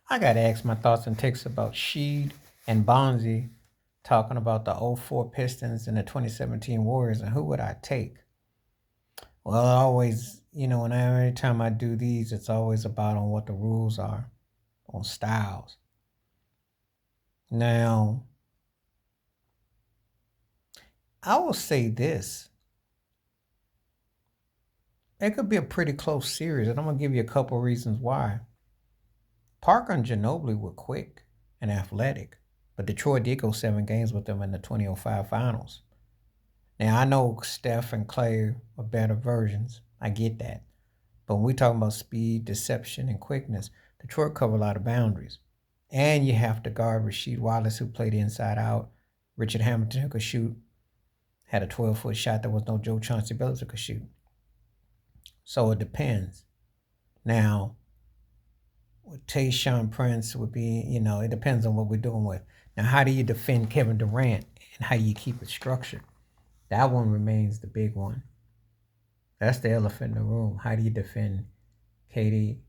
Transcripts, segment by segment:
I got to ask my thoughts and takes about Sheed and Bonzi talking about the '04 Pistons and the 2017 Warriors and who would I take? Well, I always, every time I do these, it's always about on what the rules are on styles. Now, I will say this. It could be a pretty close series, and I'm going to give you a couple reasons why. Parker and Ginobili were quick and athletic, but Detroit did go 7 games with them in the 2005 finals. Now, I know Steph and Clay are better versions. I get that. But when we talk about speed, deception, and quickness, Detroit cover a lot of boundaries. And you have to guard Rasheed Wallace, who played inside out. Richard Hamilton, who could shoot, had a 12-foot shot. There was no Joe Chauncey Billups who could shoot. So it depends. Now, with Tayshaun Prince would be, it depends on what we're doing with. Now, how do you defend Kevin Durant and how you keep it structured? That one remains the big one. That's the elephant in the room. How do you defend KD?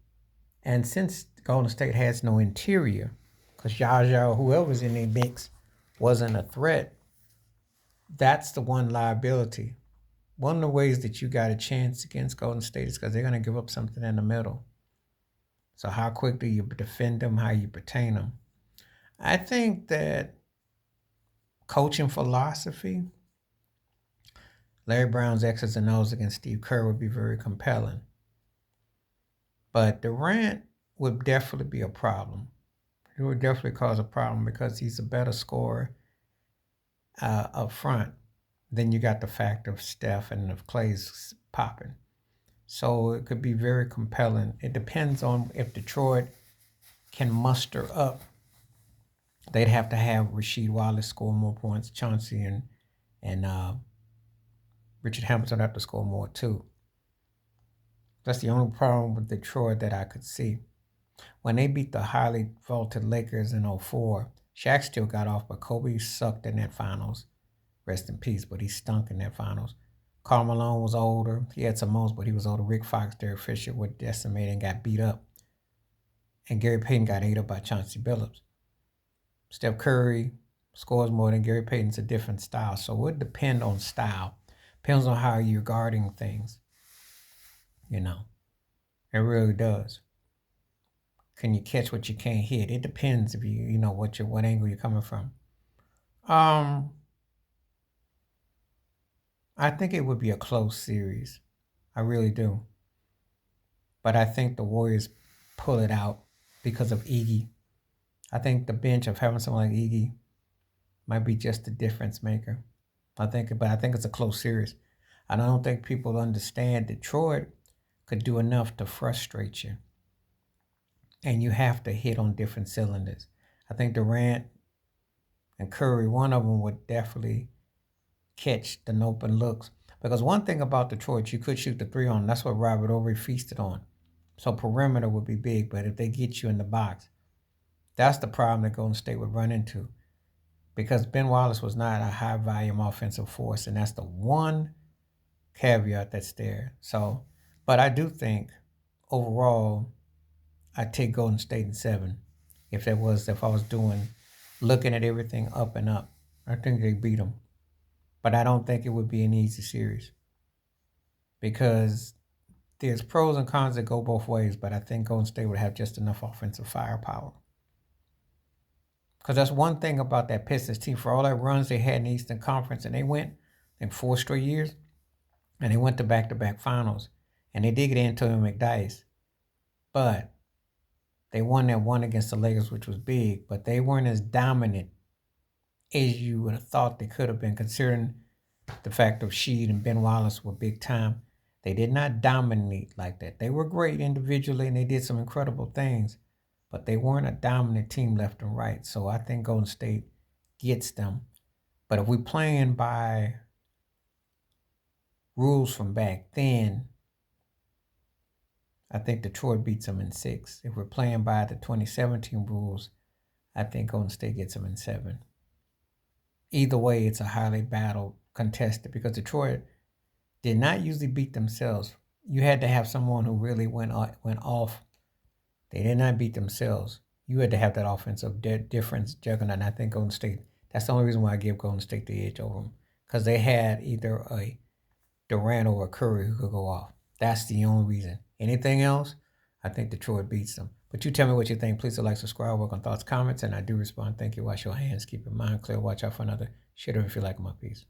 And since Golden State has no interior, because Jaja or whoever's in their mix wasn't a threat, that's the one liability. One of the ways that you got a chance against Golden State is because they're going to give up something in the middle. So how quickly you defend them, how you pertain them. I think that coaching philosophy, Larry Brown's X's and O's against Steve Kerr would be very compelling. But Durant would definitely be a problem. It would definitely cause a problem because he's a better scorer up front. Then you got the fact of Steph and of Clay's popping. So it could be very compelling. It depends on if Detroit can muster up. They'd have to have Rasheed Wallace score more points, Chauncey and Richard Hamilton have to score more too. That's the only problem with Detroit that I could see. When they beat the highly vaulted Lakers in '04, Shaq still got off, but Kobe sucked in that finals. Rest in peace, but he stunk in that finals. Karl Malone was older. He had some moments, but he was older. Rick Fox, Derek Fisher were decimated and got beat up. And Gary Payton got ate up by Chauncey Billups. Steph Curry scores more than Gary Payton's a different style. So it would depend on style. Depends on how you're guarding things. It really does. Can you catch what you can't hit? It depends if you know what angle you're coming from. I think it would be a close series. I really do. But I think the Warriors pull it out because of Iggy. I think the bench of having someone like Iggy might be just the difference maker. I think it's a close series. And I don't think people understand Detroit could do enough to frustrate you. And you have to hit on different cylinders. I think Durant and Curry, one of them would definitely catch the open looks. Because one thing about Detroit, you could shoot the three on. That's what Robert Ory feasted on. So perimeter would be big, but if they get you in the box, that's the problem that Golden State would run into. Because Ben Wallace was not a high volume offensive force, and that's the one caveat that's there. So, but I do think overall, I'd take Golden State in 7. If I was looking at everything up and up, I think they beat them. But I don't think it would be an easy series because there's pros and cons that go both ways, but I think Golden State would have just enough offensive firepower. Because that's one thing about that Pistons team. For all that runs they had in the Eastern Conference, and they went in 4 straight years, and they went to back-to-back finals, and they did get Antonio McDyess. But they won that one against the Lakers, which was big, but they weren't as dominant as you would have thought they could have been, considering the fact of Sheed and Ben Wallace were big time. They did not dominate like that. They were great individually, and they did some incredible things, but they weren't a dominant team left and right. So I think Golden State gets them. But if we're playing by rules from back then, I think Detroit beats them in 6. If we're playing by the 2017 rules, I think Golden State gets them in 7. Either way, it's a highly battled, contested, because Detroit did not usually beat themselves. You had to have someone who really went off. They did not beat themselves. You had to have that offensive difference juggernaut. And I think Golden State, that's the only reason why I give Golden State the edge over them. Because they had either a Durant or a Curry who could go off. That's the only reason. Anything else, I think Detroit beats them. But you tell me what you think. Please like, subscribe, work on thoughts, comments, and I do respond. Thank you. Wash your hands. Keep your mind clear. Watch out for another shitter if you like my piece.